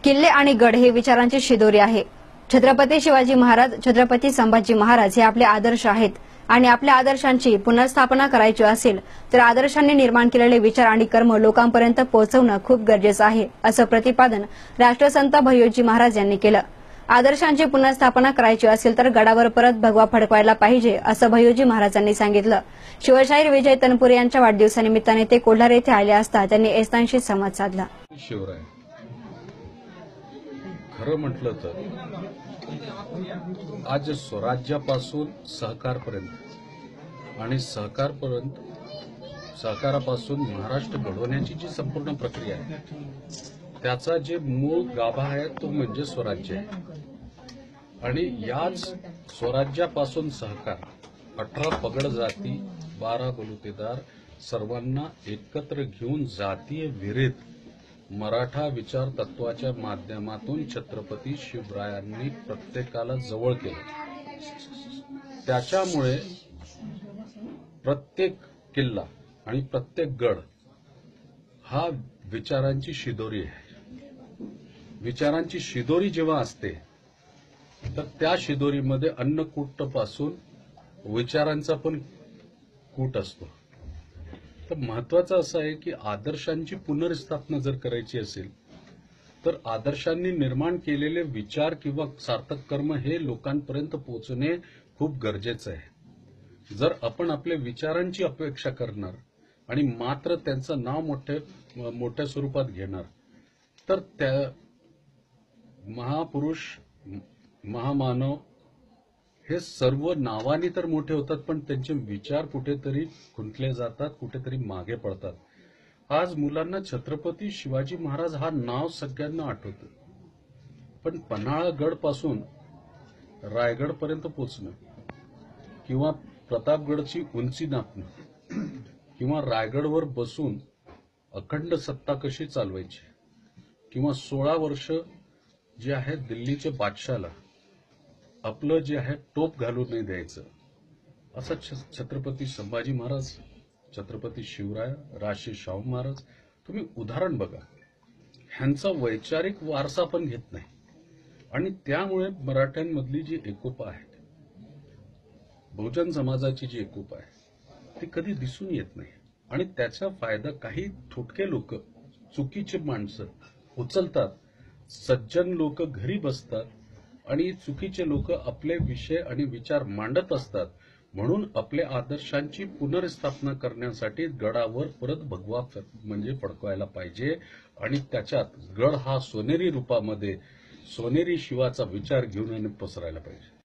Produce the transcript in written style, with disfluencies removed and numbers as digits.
किल्ले आणि गड हे विचारांची शिदोरी आहे। छत्रपती शिवाजी महाराज, छत्रपती संभाजी महाराज हे आपले आदर्श आहेत आणि आपल्या आदर्शांची पुनर्स्थापना करायची असेल तर आदर्शांनी निर्माण केलेले विचार आणि कर्म लोकांपर्यंत पोहोचवणं खूप गरजेचं आहे, असं प्रतिपादन राष्ट्रसंत भय्यूजी महाराज यांनी केलं। आदर्शांची पुनर्स्थापना करायची असेल तर गडावर परत भगवा फडकवायला पाहिजे, असं भय्यूजी महाराजांनी सांगितलं। शिवशाहीर विजय तनपुरे यांच्या वाढदिवसानिमित्ताने ते कोल्हार येथे आले असता त्यांनी एसतांशी संवाद साधला। शिवराय खरं म्हटलं तर आज स्वराज्यापासून सहकारपर्यंत आणि सहकारापासून महाराष्ट्र घडवण्याची जी संपूर्ण प्रक्रिया आहे त्याचा जे मूळ गाभा आहे तो म्हणजे स्वराज्य आहे। आणि याच स्वराज्यापासून सहकार 18 पगड जाती 12 बलुतेदार सर्वांना एकत्र घेऊन जातीय विरेत मराठा विचार तत्वाच्या माध्यमातून छत्रपती शिवरायांनी प्रत्येकाला जवळ केलं। त्याच्यामुळे प्रत्येक किल्ला आणि प्रत्येक गड हा विचारांची शिदोरी आहे। विचारांची शिदोरी जेव्हा असते तर त्या शिदोरीमध्ये अन्नकूटपासून विचारांचा पण कूट असतो। तर महत्वाचं असं आहे की आदर्शांची पुनर्स्थापना जर करायची असेल तर आदर्शांनी निर्माण केलेले विचार किंवा सार्थक कर्म हे लोकांपर्यंत पोहोचणे खूप गरजेचं आहे। जर आपण आपल्या विचारांची अपेक्षा करणार आणि मात्र त्यांचं नाव मोठ्या स्वरूपात घेणार तर त्या महापुरुष महामानव हे सर्व नावानी तर मोठे होतात पण त्यांचे विचार कुठेतरी खुंटले जातात, कुठेतरी मागे पडतात। आज मुलांना छत्रपती शिवाजी महाराज हा नाव सगळ्यांना आठवतं, पण पन्हाळगड पासून रायगडपर्यंत पोहोचणं किंवा प्रतापगडची उंची नापणं किंवा रायगडवर बसून अखंड सत्ता कशी चालवायची किंवा 16 वर्ष जे आहे दिल्लीच्या बादशाला आपलं जे आहे टोप घालू नाही द्यायचं, असं छत्रपती संभाजी महाराज, छत्रपती शिवराय, राजश्री शाहू महाराज तुम्ही उदाहरण बघा। ह्यांचा वैचारिक वारसा पण घेत नाही आणि त्यामुळे मराठ्यांमधली जी एकोपा आहे, बहुजन समाजाची जी एकोपा आहे ती कधी दिसून येत नाही आणि त्याचा फायदा काही थोडके लोक, चुकीचे माणसं उचलतात। सज्जन लोक घरी बसतात आणि चुकीचे लोक आपले विषय आणि विचार मांडत असतात। म्हणून आपल्या आदर्शांची पुनर्स्थापना करण्यासाठी गडावर परत भगवा म्हणजे फडकवायला पाहिजे आणि त्याच्यात गड हा सोनेरी रूपामध्ये सोनेरी शिवाचा विचार घेऊन पसरायला पाहिजे।